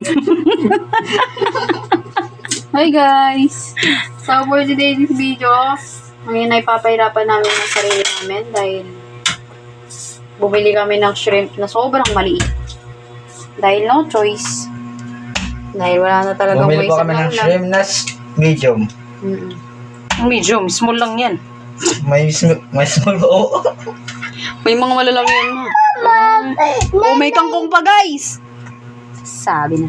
Hi guys! So for today's video, ngayon ay papahirapan namin ang sarili namin dahil bumili kami ng shrimp na sobrang maliit. Dahil no choice. Dahil wala na talagang Bumili ways po kami ng lang. shrimp na medium. Medium, small lang yan. May small o. May mga malalaki yan mo. Oh, may kangkong pa guys! Sabi na.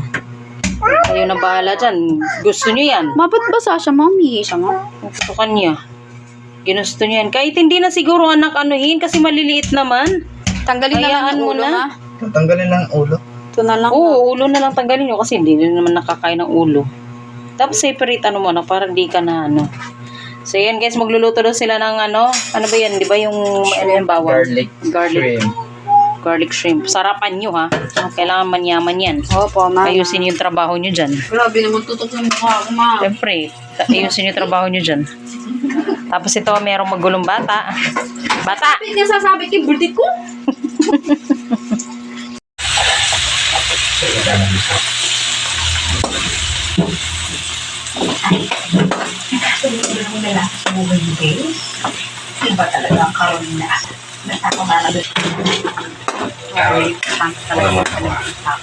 Kayo na bahala dyan. Gusto nyo yan. Mabat basa siya, mami? Siya nga. Gusto kanya. Ginusto nyo yan. Kahit hindi na siguro anak anuhin kasi maliliit naman. Tanggalin na lang Hayaan yung mo ulo na. na. Tanggalin lang ang ulo. Ito na lang. Oo, ulo na lang tanggalin nyo kasi hindi na naman nakakain ng ulo. Tapos separate ano mo na parang di ka na ano. So yan guys, magluluto daw sila ng ano ba yan, di ba yung ano yung bawang? Garlic shrimp. Garlic shrimp. Sarapan nyo ha. Kailangan manyaman yan. Opo, mama. Ayusin yung trabaho nyo dyan. Grabe naman tutok ng mukha ko, ma. Siyempre, ayusin yung trabaho nyo dyan. Tapos ito, merong magulong bata. Bata! Bakit niya sasabi kay bultit ko? Iba talaga ang karon na nagtapamalabot. Very thanks talaga sa nagtitap.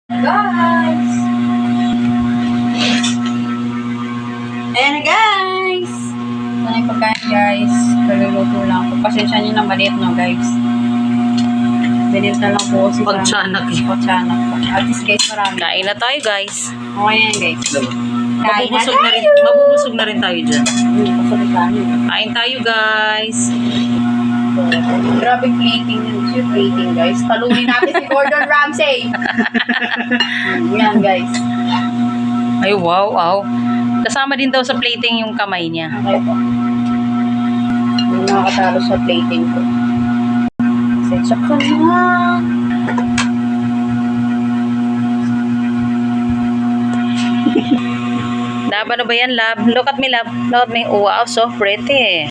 Guys! Ayan na guys! Ito na yung pagkain guys. Kaluluto lang po. Pasensya nyo na maliit no guys. Maliit na lang po kasi Pagtiyanak eh. Pagtiyanak po. At least guys marami. Kain na tayo guys. Okay yan guys. Mabubusog na rin tayo dyan. Pasok tayo. Kain tayo guys. Grabe plating yun. Yung plating guys. Talunin natin si Gordon Ramsay. Yan guys. Ay wow, wow. Kasama din daw sa plating yung kamay niya. Okay po. May nakakatalo sa plating ko. Sensya ka na. Lab, ano ba yan, lab? Look at me, lab. Look at me. Oh, wow, so pretty.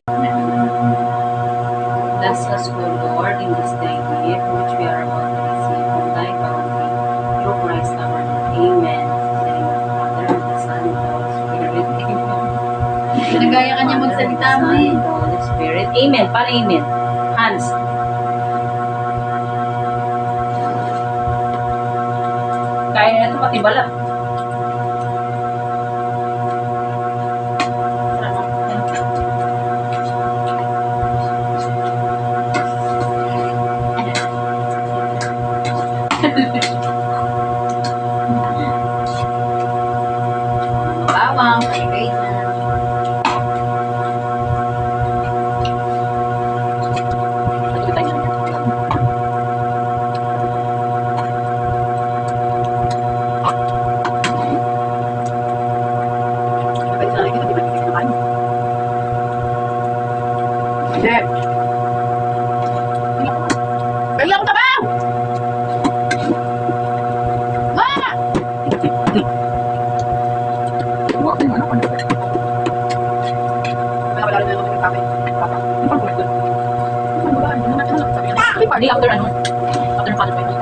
Bless us, O Lord, in this day gift which we are about to receive from thy bounty, through Christ our Lord. Amen. In the name of the Father, and the Son, and the Holy Spirit. Amen. Nagaya ka niya magsalita mo eh. Holy Spirit. Amen. Paano amen? Hands. Kaya na ito pati balat. Bawang, kay na. Kailan ka ba? Party after ano? After Father Friday.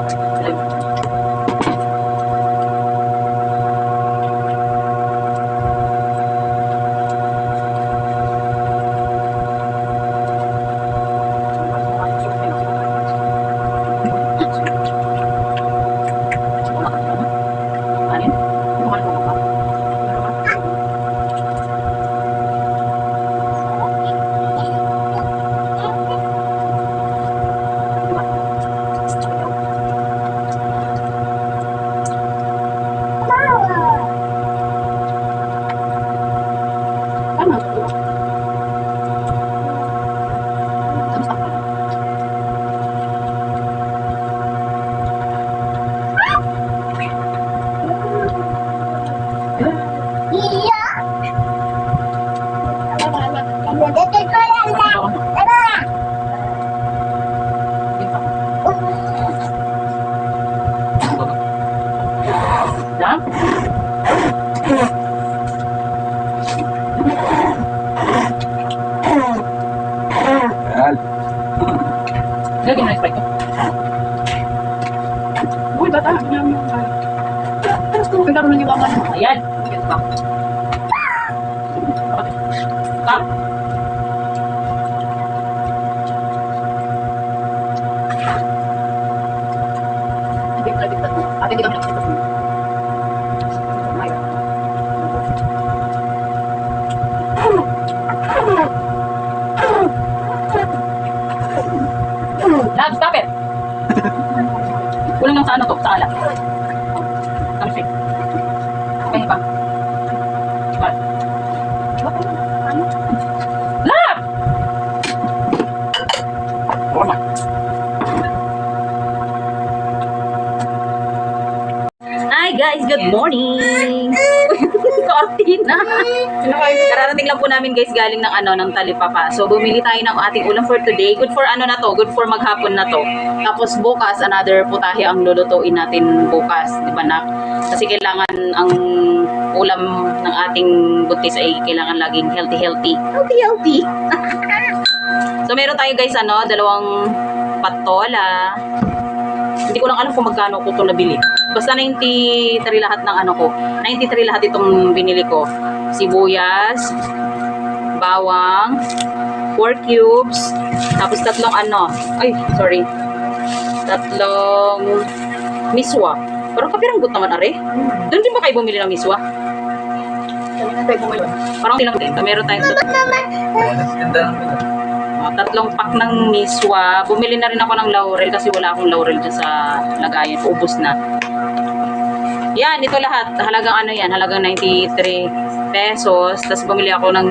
Yan. Lagyan mo na yung Sprite ko. bata. Pagkaroon ng iwakan. Ayan. Yan pa. Kap. Ate, di kami nakikita. Lab, stop it. Kulang lang sa ano to, sa ala. Ang shake. Okay pa. Diba? Lab! Wala. Hi guys, good morning! Cortina! Kararating lang po namin guys galing ng ng Talipapa. So bumili tayo ng ating ulam for today. Good for ano na to, good for maghapon na to. Tapos bukas another putahe ang lulutuin natin bukas, di ba nak? Kasi kailangan ang ulam ng ating buntis ay kailangan laging healthy. So meron tayo guys dalawang patola. Hindi ko lang alam kung magkano ko ito nabili. Basta 93 lahat ng 93 lahat itong binili ko. Sibuyas, bawang, 4 cubes, tapos tatlong tatlong miswa. Pero kapiranggot naman are. Doon din ba kayo bumili ng miswa? Parang tilang din. Meron tayong tatlong pack ng miswa. Bumili na rin ako ng laurel kasi wala akong laurel dyan sa lagayan. Ubus na. Yan, ito lahat. Halagang halagang 93 pesos. Tapos bumili ako ng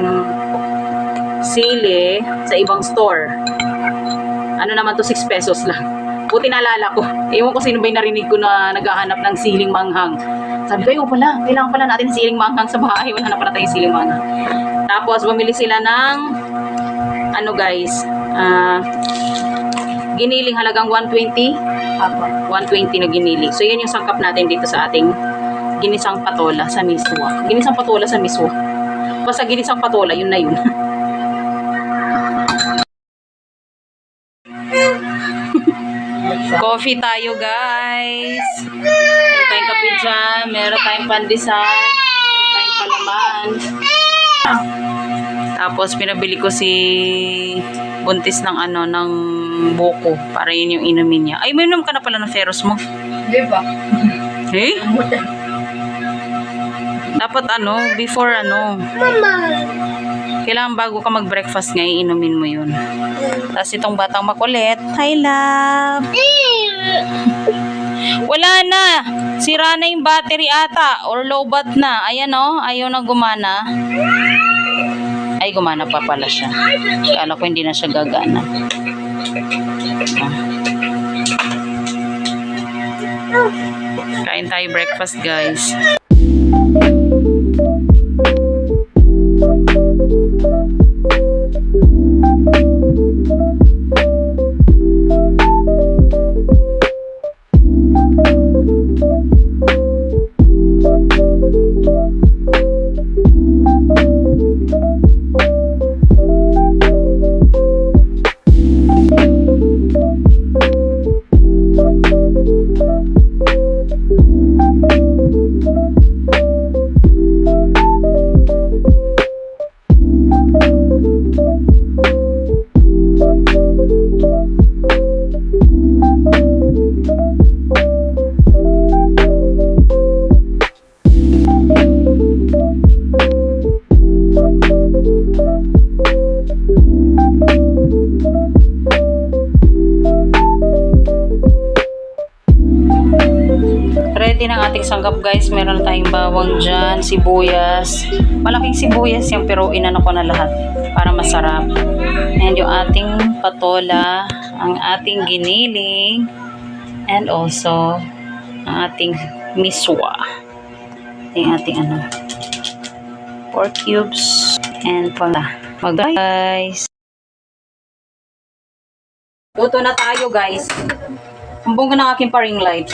sili sa ibang store. Naman to 6 pesos lang. Buti naalala ko. Ewan ko sino ba yung narinig ko na naghahanap ng siling manghang. Sabi ko, kailangan pala natin siling manghang sa bahay. Wala na pala tayong siling manghang. Tapos bumili sila ng giniling halagang 120. 120 na giniling. So, yun yung sangkap natin dito sa ating ginisang patola sa miswa. Ginisang patola sa miswa. Basta ginisang patola, yun na yun. Coffee tayo, guys. Meron tayong kape dyan. Meron tayong pandesal. Meron tayong palaman. Tapos, pinabili ko si buntis ng ng buko para yun yung inumin niya. Ay, may inom ka na pala ng Ferrous mo. Di ba? Eh? Dapat before kailangan bago ka mag-breakfast nga, iinumin mo yun. Tapos itong batang makulit, hi love! Wala na! Sira na yung battery ata or low bat na. Ayan ayaw na gumana. Ay, gumana pa pala siya. Kala ko hindi na siya gagana. Kain tayo breakfast, guys. Ready ng ating sanggap, guys. Meron tayong bawang dyan, sibuyas. Malaking sibuyas yung pero inano ko na lahat para masarap. And yung ating patola, ang ating giniling, and also ang ating miswa. Yung ating 4 cubes and pala. Guys. Luto na tayo, guys. Humbong ka ng aking paring light.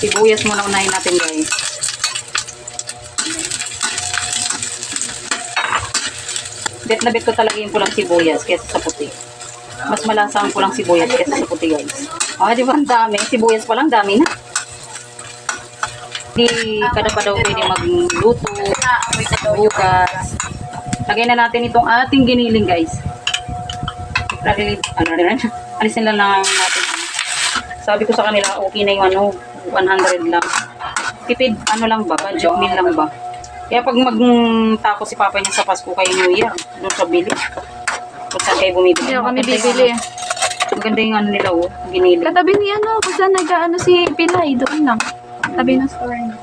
Sibuyas muna unahin natin, guys. Bet na bet ko talaga yung pulang sibuyas kaysa sa puti. Mas malasa ang pulang sibuyas kaysa sa puti guys. Ah, di ba ang dami? Sibuyas pa lang, dami na. Hindi kada pa daw pwede magluto, bukas. Lagay na natin itong ating giniling guys. Alisin lang natin. Sabi ko sa kanila, okay na yung 100 lang. Tipid, lang ba? Budget meal lang ba? Kaya pag magtako si Papa niya sa Pasko kay New Year, doon sa bili. Kung saan kayo bumibili. Hindi kami bibili. Maganda yung nila, giniling. Katabi ni kung saan nag-ano si Pilay, doon lang. Tabi ng store niya.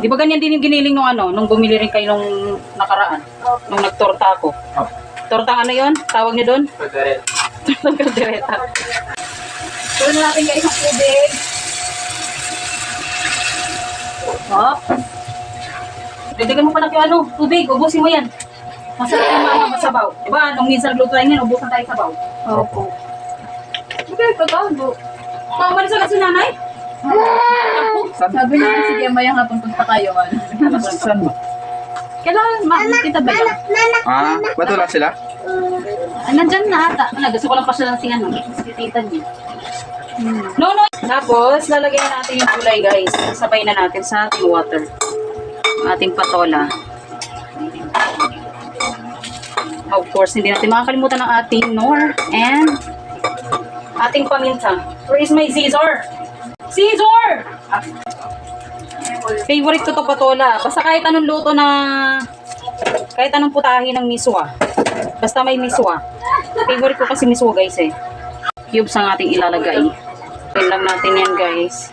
Di ba ganyan din yung giniling nung bumili rin kayo nung nakaraan? Nung nagtorta ako. Tortang ano yun? Tawag niyo doon? Tortang kaldereta. Tuloy na natin guys ang tubig. Hop. Dagdagan mo pa lang yung tubig. Ubusin mo yan. Masarap yung masabaw. Diba? Nung minsan naglutuin yan, ubusan tayo sabaw. Opo. Okay, kagago. Paumalis agad si nanay? Sabi niya, sige, mayang hapon punta kayo. Saan ba? Kailangan kita ba lang? Ba't wala sila? Nandyan na ata. Gusto ko lang pa siya lang si tita niya. No. Tapos, lalagyan na natin yung gulay guys. Sabay na natin sa ating water. Ating patola. Of course, hindi natin makakalimutan ng ating nor and ating paminta. Where is my Caesar? Caesar! Favorite ko to patola. Basta kahit anong luto kahit anong putahe ng miswa. Basta may miswa. Favorite ko kasi miswa guys eh. Cubes ang ating ilalagay. Pin lang natin yan guys.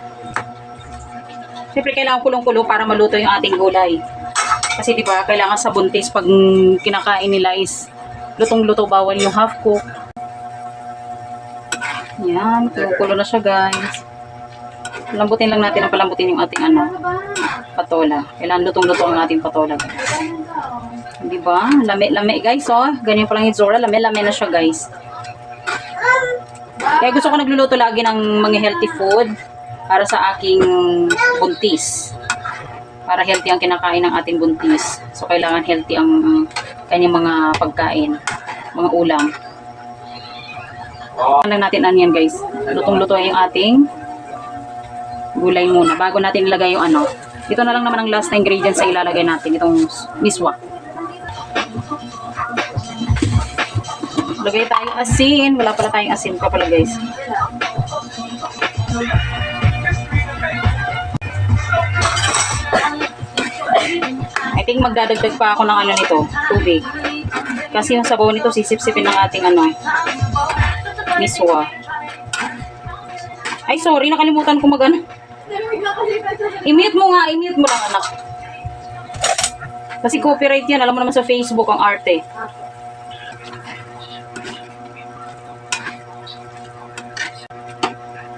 Siyempre kailangan kulong-kulo para maluto yung ating gulay. Kasi di ba kailangan sa buntis pag kinakain nila is lutong-luto, bawal yung half cook. Yan, kulong-kulo na siya guys. Lambutin lang natin ang palambutin yung ating patola. Kailangan lutong-luto ang ating patola guys. Di ba? Lame-lame guys Ganyan pa lang yung Zora, lame-lame na siya guys. Kaya gusto ko nagluluto lagi ng mga healthy food para sa aking buntis. Para healthy ang kinakain ng ating buntis. So, kailangan healthy ang kanyang mga pagkain. Mga ulam. Ano natin yan guys. Lutong-luto yung ating gulay muna. Bago natin ilagay yung Ito na lang naman ang last na ingredients sa ilalagay natin. Itong miswa. Lagay tayong asin. Wala pala tayong asin pa pala guys. I think magdadagdag pa ako ng nito, tubig. Kasi yung sabaw nito sisip-sipin ng ating miswa. Ay sorry, nakalimutan ko I-mute mo nga, i-mute mo lang anak. Kasi copyright yan, alam mo naman sa Facebook ang arte.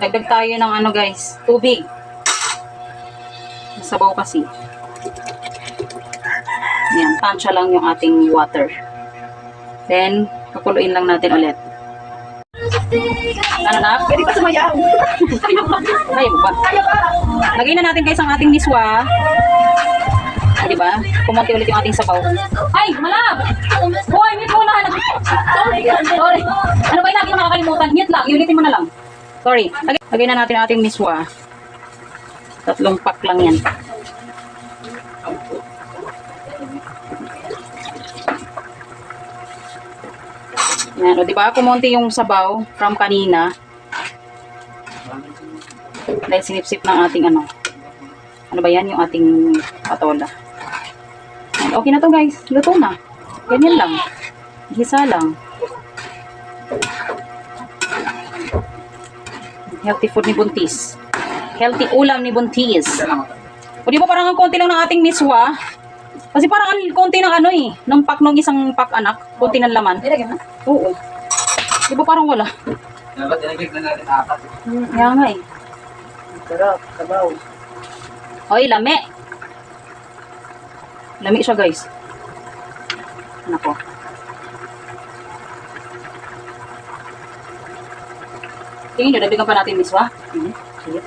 Dagdag tayo ng guys, tubig. Sabaw kasi. Yan, tansya lang yung ating water. Then, kakuluin lang natin ulit. Na? Pwede pa sumayaw. Kaya ba? Lagay na natin guys ang ating miswa. Diba? Kumunti ulit yung ating sabaw. Ay, malab! Hoy, mute mo na. Sorry. Ano ba yung lagi makakalimutan? Mute lang. Ulitin mo na lang. Sorry. Lagay na natin ang ating miswa. 3 pack lang yan. Yan, o diba? Kumunti yung sabaw from kanina. Dahil sinip-sip ng ating ano ba yan? Yung ating patola. Yan, okay na to guys. Luto na. Ganyan lang. Gisa lang. Healthy food ni buntis. Healthy ulam ni buntis. O diba parang ang konti lang ng ating miswa? Kasi parang ang konti ng ng pack ng isang pack anak. Konti ng laman. Oo. Di ba parang wala? Dapat ilagay na natin 4. Kaya nga eh. Sarap, sabaw. Hoy, lami. Lami siya guys. Anak ko. Tingin nyo, nabigyan pa natin miswa. Sige.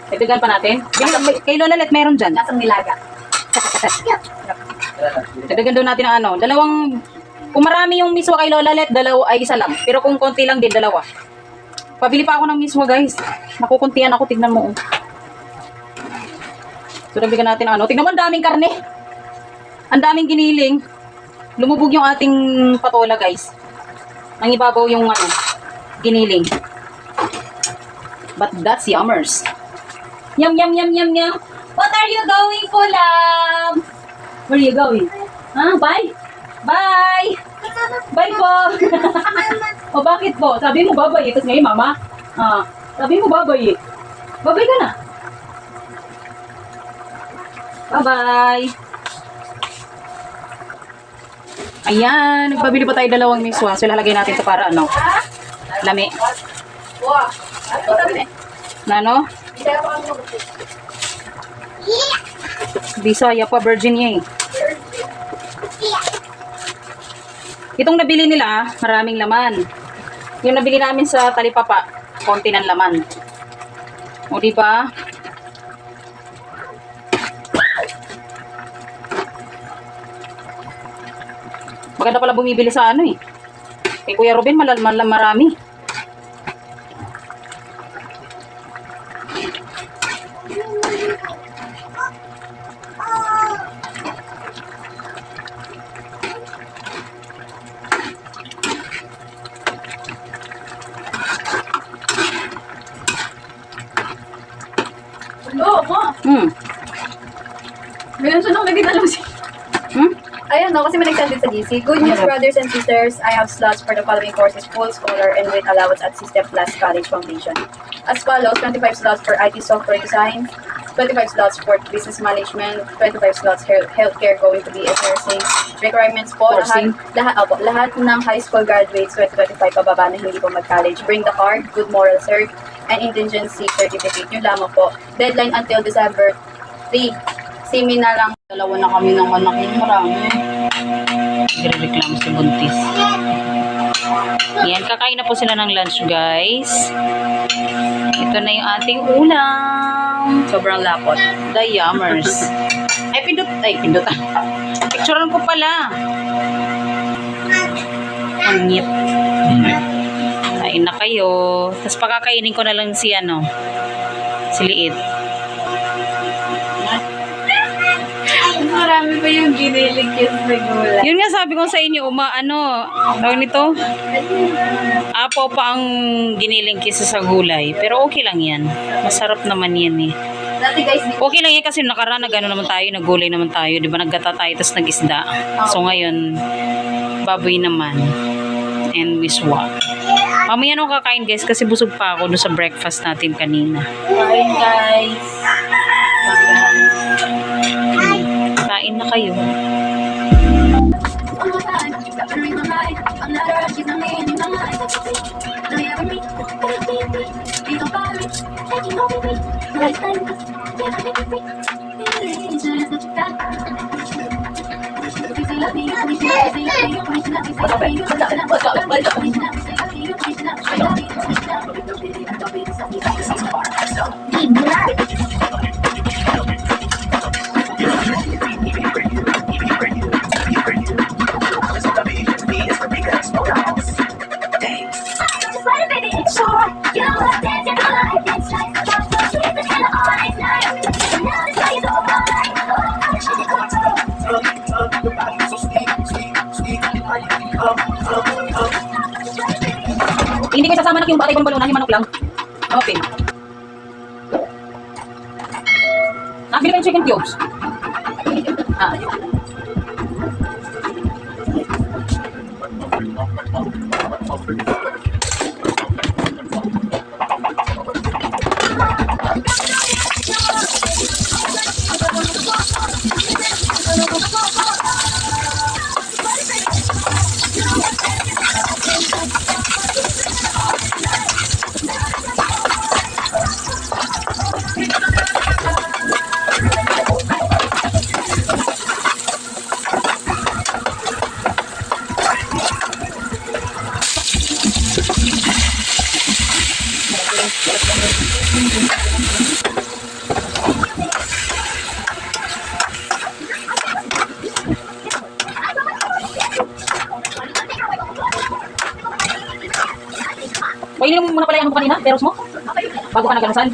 Nabigyan pa natin. Kay Lola Let, meron dyan. Lasang nilaga. Dagdagan daw natin ang ano. Kung marami yung miswa kay Lola Let, ay isa lang. Pero kung konti lang din, dalawa. Pabili pa ako ng miswa, guys. Nakukuntian ako, tignan mo. So, dagdagan natin ang ano. Tignan mo, ang daming karne. Ang daming giniling. Lumubog yung ating patola, guys. Nang ibabaw yung ano, giniling. But that's yummers. Yum, yum, yum, yum, yum. What are you going for, love? Where are you going? Bye? Bye! Bye po! O bakit po? Sabi mo babay, tapos ngayon mama. Sabi mo babay. Babay ka na. Bye-bye! Ayan, nagpabili pa tayo dalawang miswa. So, lalagay natin ito para ano? Lami. Na ano? Bisaya pa, Virginia eh. Itong nabili nila, maraming laman. Yung nabili namin sa Talipapa, konti ng laman. O diba? Maganda pala bumibili sa ano eh. Kay Kuya Ruben, marami. Hello, ma. Meron siya nung naging alam siya. Ayun, no, kasi may nag-send din sa GC. Good news, brothers and sisters. I have slots for the following courses: full scholar and with allowance at System Plus College Foundation. As follows: 25 slots for IT software design, 25 slots for business management, 25 slots healthcare going to be as nursing. Requirements po, lahat ng high school graduates 2025 pababa na hindi po mag-college. Bring the card, good moral cert, and indigency certificate. Yun lamang po. Deadline until December 3. Simi na lang. Dalawa na kami ng anak niya. Marami. Nagreklamo si Buntis. Yan, kakain na po sila ng lunch, guys. Ito na yung ating ulam. Sobrang lapot. The yummers. Pindot. Picturean ko pala. Ang ngit. Kain na kayo. Tapos pakakainin ko na lang si Liit. Marami pa yung ginilig yung gulay. Yun nga sabi ko sa inyo, tawag nito? Apo pa ang giniling kisa sa gulay. Pero okay lang yan. Masarap naman yan eh. Dati guys, Okay lang yan kasi nakaraan naman tayo, naggulay naman tayo. Di ba naggata tayo, tapos nag-isda. So ngayon, baboy naman. And wiswa. Mamaya nung kakain guys kasi busog pa ako doon sa breakfast natin kanina. kain guys. Kain na kayo. Hindi ko sasama na yung batay kong balunan, yung manok lang. Okay. Nakabili pa yung chicken cubes. Kainin mo muna pala yung ano kanina, peros mo. Bago ka nag-almusal.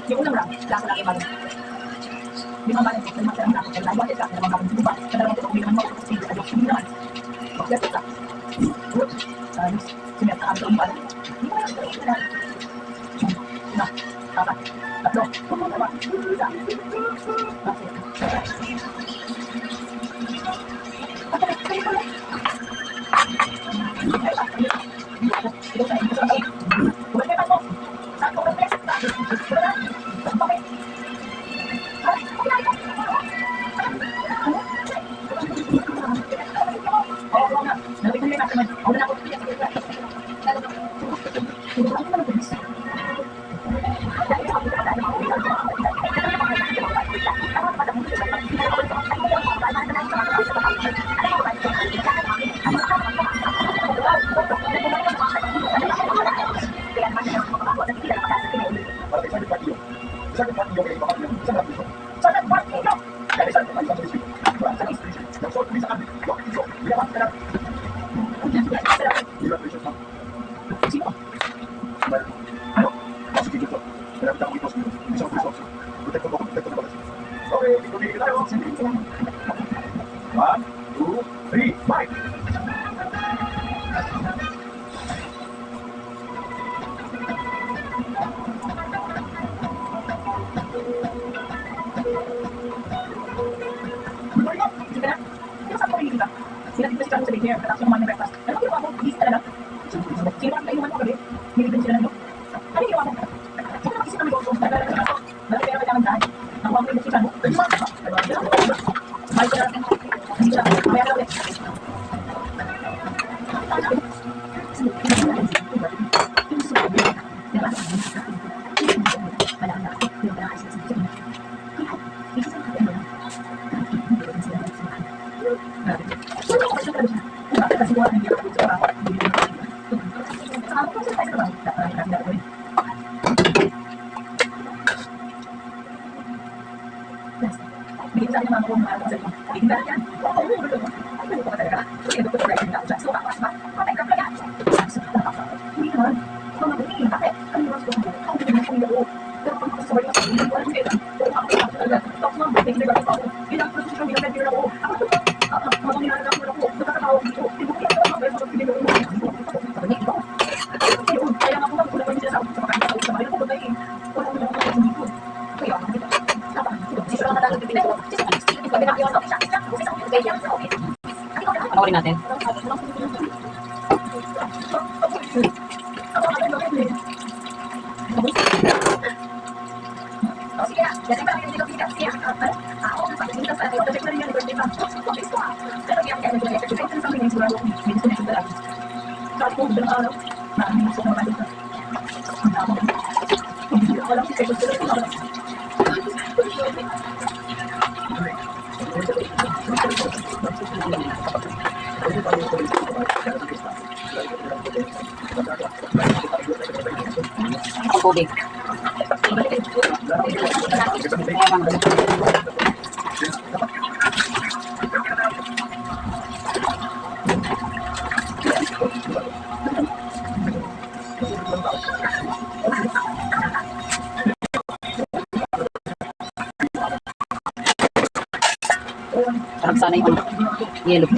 Yung unang round, lasa lang yung bagay. Limang bagay, limang sarang round, sa dalawang bagay ka, dalawang bagay lupa, sa dalawang tutok, limang mga tutok, sa dalawang hindi naman. Magdapit ka. Good. Sineta ka ang bagay. Hindi mo lang sa dalawang bagay. Una, apat, tatlo, dalawa, isa. One, two, three, fight! Panoorin natin. bago ako, may gusto na daan. Sabi ko, dalang araw, naaming gusto ko naman dito. Ang dami na. Hindi ako lang si Kevin sila ito. Ang tubig. Sarap sana yung yellow.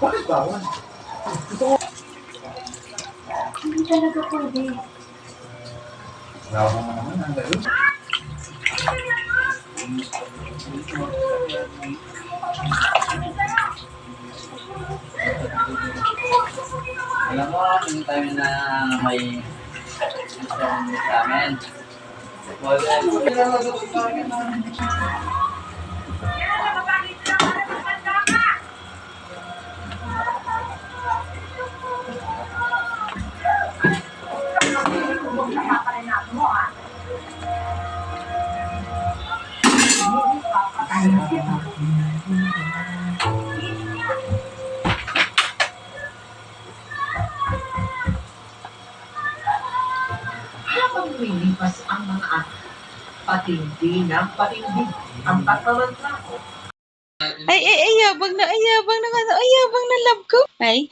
Bakit ba ako? Hindi talaga pwede. Wala mo naman ang gano'n. Alam mo, yung time na may isang sa amin. Habang lumilipas ang mga araw, patindi ng patindi ang katawan ko. Ay, yabang na, ayabang na love ko. Ay,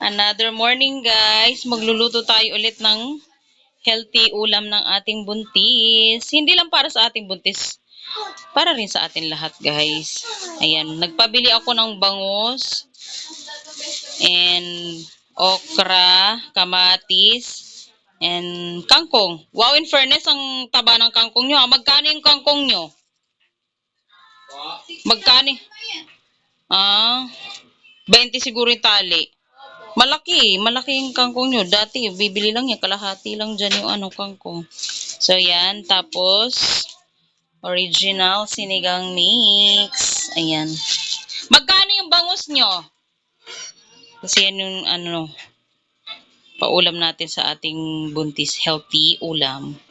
another morning guys. Magluluto tayo ulit ng healthy ulam ng ating buntis. Hindi lang para sa ating buntis, para rin sa atin lahat guys. Ayan, nagpabili ako ng bangus and okra, kamatis, and kangkong. Wow, in fairness, ang taba ng kangkong nyo. Magkano yung kangkong nyo? Magkano? 20 siguro yung tali. Malaki yung kangkong nyo. Dati, bibili lang yan. Kalahati lang dyan yung kangkong. So, yan. Tapos, original sinigang mix. Ayan. Magkano yung bangus nyo? Kasi yan yung paulam natin sa ating buntis. Healthy ulam.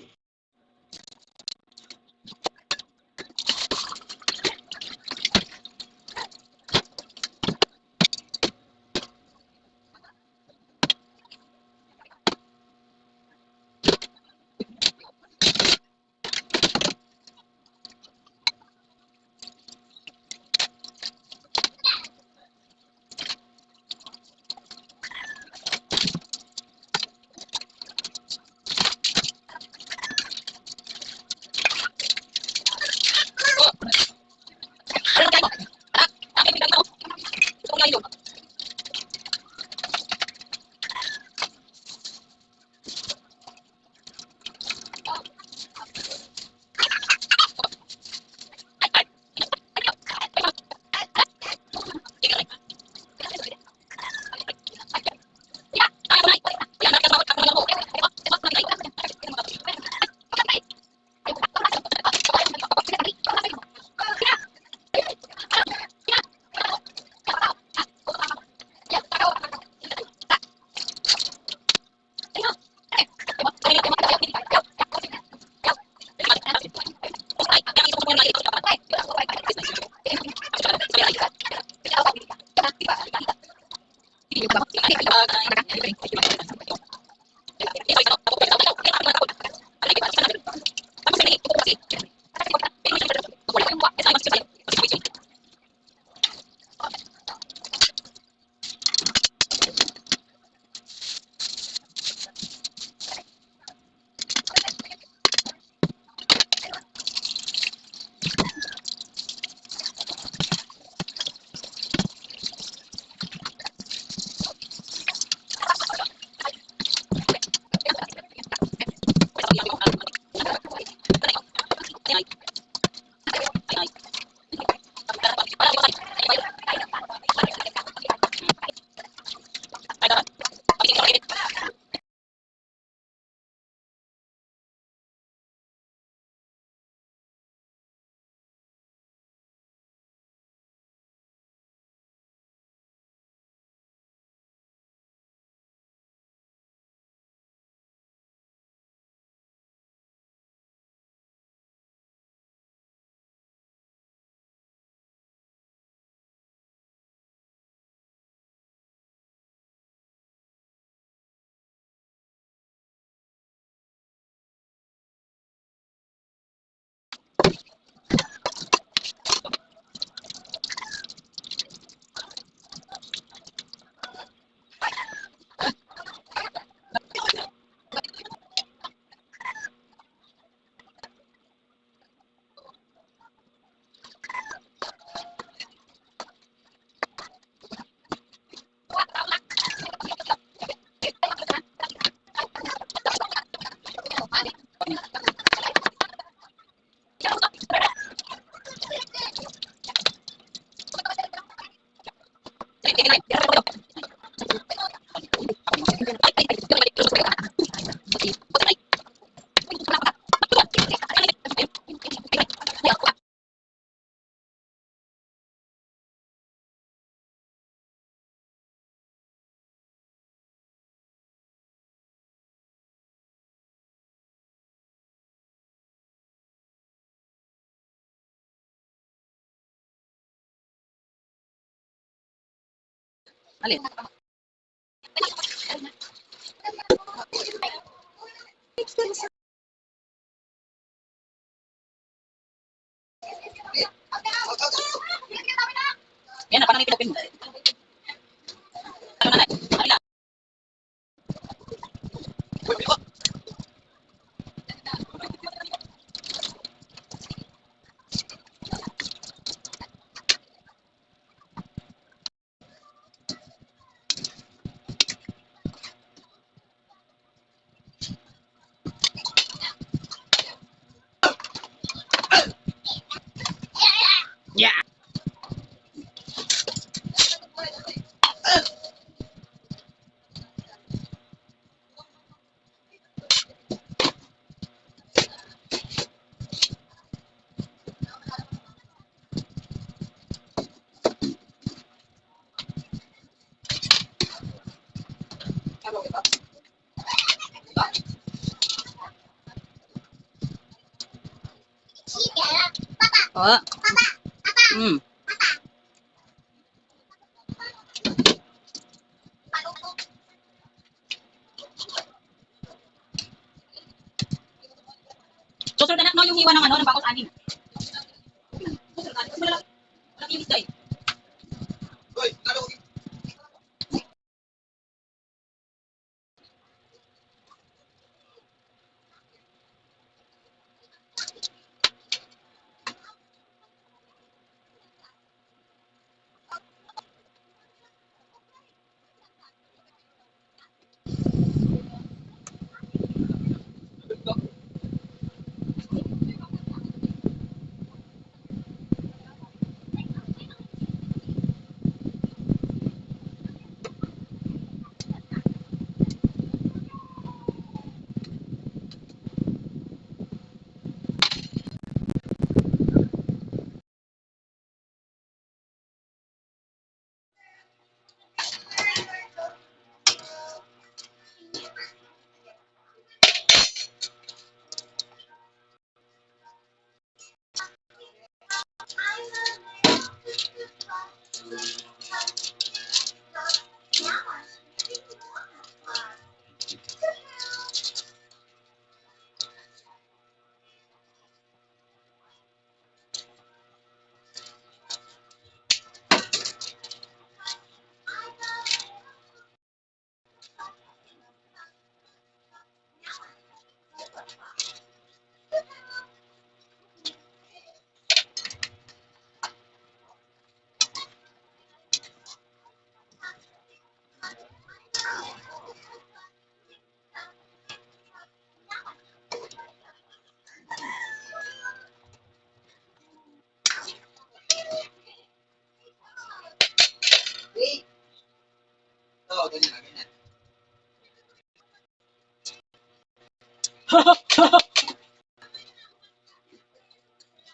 Alin? Yan na, parang ipinapin mo. Ano na, alila. Yeah. Oh. Hmm. Susunod na no, yung hiwa ng ano, ng bakos anin. Susunod na. Malaki yung isda eh.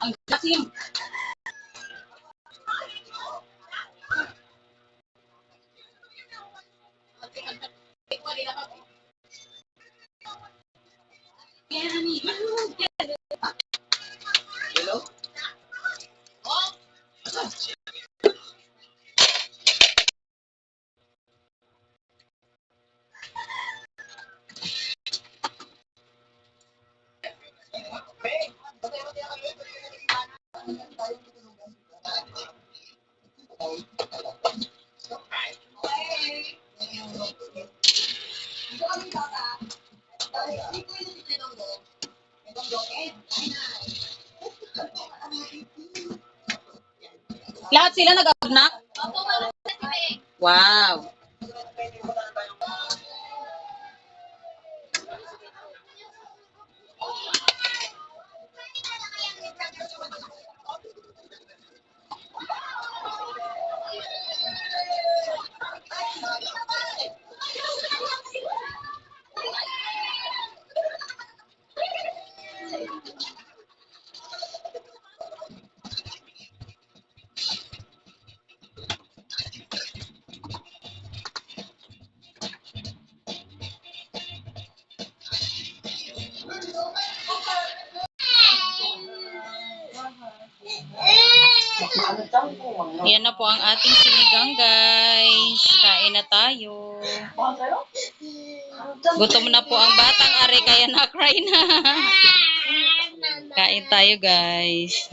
Ang lasim. Lahat sila nag-agnak? Wow. Yan na po ang ating sinigang, guys. Kain na tayo. Gutom na po ang batang are, kaya na-cry na. Kain tayo, guys.